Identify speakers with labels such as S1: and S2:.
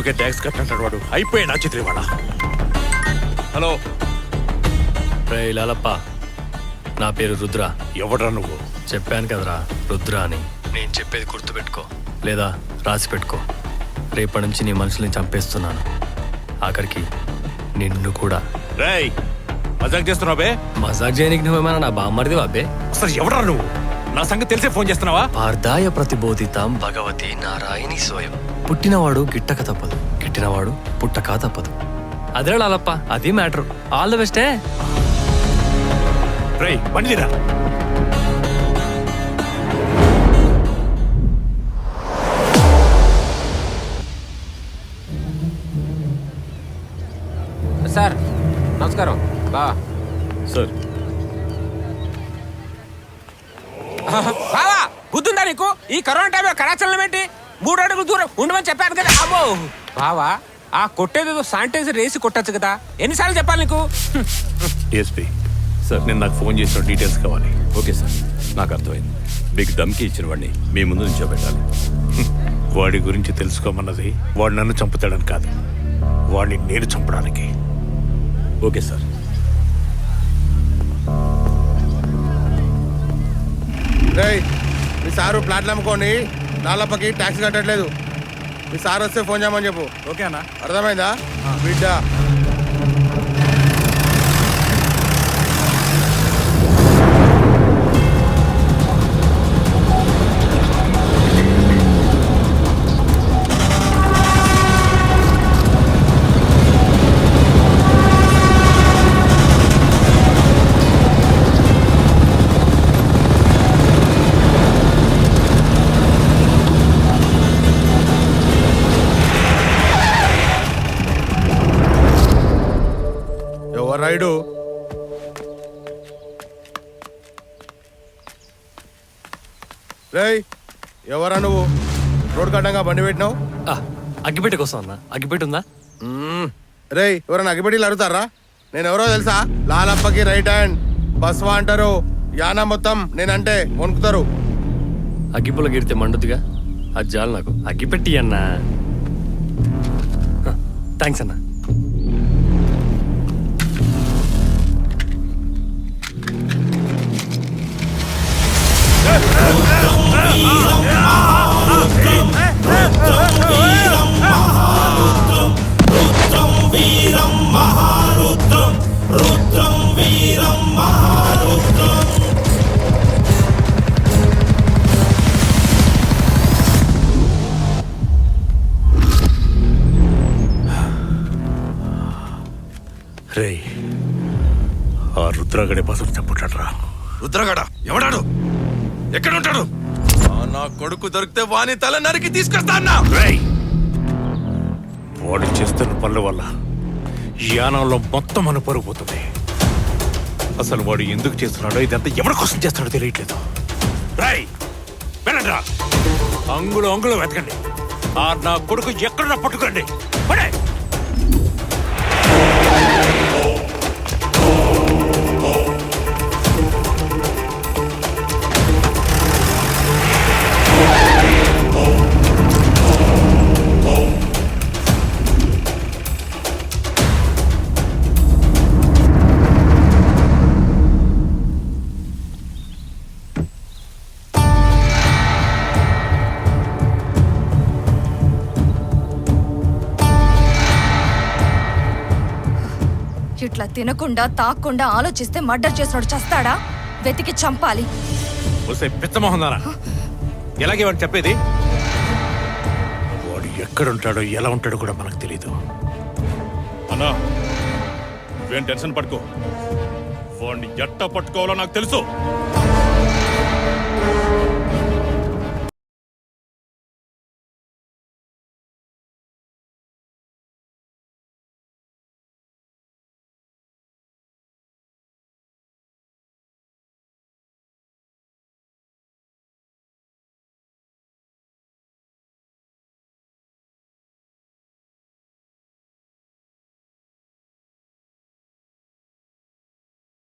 S1: ఊరికే ట్యాక్స్ కట్టినట్టు వాడు అయిపోయాడు నా చిత్రి వాడ. హలో
S2: రే లాలప్ప, నా పేరు రుద్ర.
S1: ఎవడ్రా నువ్వు?
S2: చెప్పాను కదరా రుద్ర అని. నేను చెప్పేది గుర్తుపెట్టుకో, లేదా రాసి పెట్టుకో. రేపటి నుంచి నీ మనుషుల్ని చంపేస్తున్నాను, ఆఖరికి నిన్ను కూడా.
S1: రేయ్, మజాక్ చేస్తున్నావు బే?
S2: మజాక్ చేయనికి నువ్వేమైనా నా బామ్మరిది బాబే?
S1: అసలు ఎవడ్రా నువ్వు? నా సంగతి తెలిసే ఫోన్ చేస్తున్నావా?
S2: పార్థాయ ప్రతిబోధితాం భగవతి నారాయణి సోయం. పుట్టినవాడు గిట్టక తప్పదు, గిట్టినవాడు పుట్టక తప్పదు. అదే లాలప్ప, అది మ్యాటర్. All the బెస్టే.
S1: రేయ్, బండిరా.
S3: సార్ నమస్కారం.
S1: సార్
S3: బావా, బుద్ధుందా నీకు? ఈ కరోనా టైంలో కళాచలం ఏంటి? 3 అడుగులు దూరం ఉండమని చెప్పాను కదా. అబ్బో బావా, ఆ కొట్టేదేదో శానిటైజర్ వేసి కొట్టచ్చు కదా. ఎన్నిసార్లు చెప్పాలి నీకు?
S1: డిఎస్పీ సార్, నేను నాకు ఫోన్ చేసిన డీటెయిల్స్ కావాలి.
S4: ఓకే సార్, నాకు అర్థమైంది. మీకు ధమ్కి ఇచ్చిన వాడిని మీ ముందు నిల్చోబెట్టాలి.
S1: వాడి గురించి తెలుసుకోమన్నది వాడు నన్ను చంపుతాడని కాదు, వాడిని నేను చంపడానికి.
S4: Okay sir.
S5: రేయ్, మీ సారు ప్లాట్లు అమ్ముకొని నాలప్పకి ట్యాక్సీ కట్టట్లేదు. మీ సార్ వస్తే ఫోన్ చేయమని చెప్పు.
S1: ఓకే అన్న.
S5: అర్థమైందా బిడ్డ? రైడు రేయ్, ఎవరా నువ్వు? రోడ్ కట్టంగా బండి పెట్టినావు.
S2: అగ్గిపెట్టి కోసం అన్న, అగ్గిపెట్టి ఉందా?
S5: రేయ్, ఎవరైనా అగ్గిపెట్టిలు అడుగుతారా? నేను ఎవరో తెలుసా? లాలప్పకి రైట్ హ్యాండ్. బస్వా అంటారు. యానా మొత్తం నేనంటే వణుకుతారు.
S2: అగ్గిపుల్ల గిరితే మండుద్దిగా, అది చాలు నాకు. అగ్గిపెట్టి అన్నా. థ్యాంక్స్ అన్నా.
S1: రేయ్, ఆ రుద్రగడే బస్సులు చంపుతాడ్రా.
S4: రుద్రగడ ఎవడాడు? ఎక్కడ ఉంటాడు? నా కొడుకు దొరికితే వాని తల నరికి తీసుకొస్తా అన్నా.
S1: రేయ్, వాడు చేస్తున్న పనుల వల్ల యానంలో మొత్తం మన పరుగు పోతుంది. అసలు వాడు ఎందుకు చేస్తున్నాడో, ఇదంతా ఎవరి కోసం చేస్తున్నాడో తెలియట్లేదు. రేయ్, వెళ్ళండిరా. అంగుళం అంగుళం వెతకండి. ఆ నా కొడుకు ఎక్కడున్నా పట్టుకోండి. పడే.
S6: ఇట్లా తినకుండా తాకుండా ఆలోచిస్తే మర్డర్ చేసినోడు చస్తాడా? వెతికి చంపాలి.
S1: వస్తే పిచ్చమోహందానా, ఎలాగే వాడు చెప్పేది? వాడు ఎక్కడుంటాడో ఎలా ఉంటాడో కూడా మనకు తెలీదు.
S7: అన్నా, నువ్వేం టెన్షన్ పట్టుకో. వాడిని ఎట్టా పట్టుకోవాలో నాకు తెలుసు.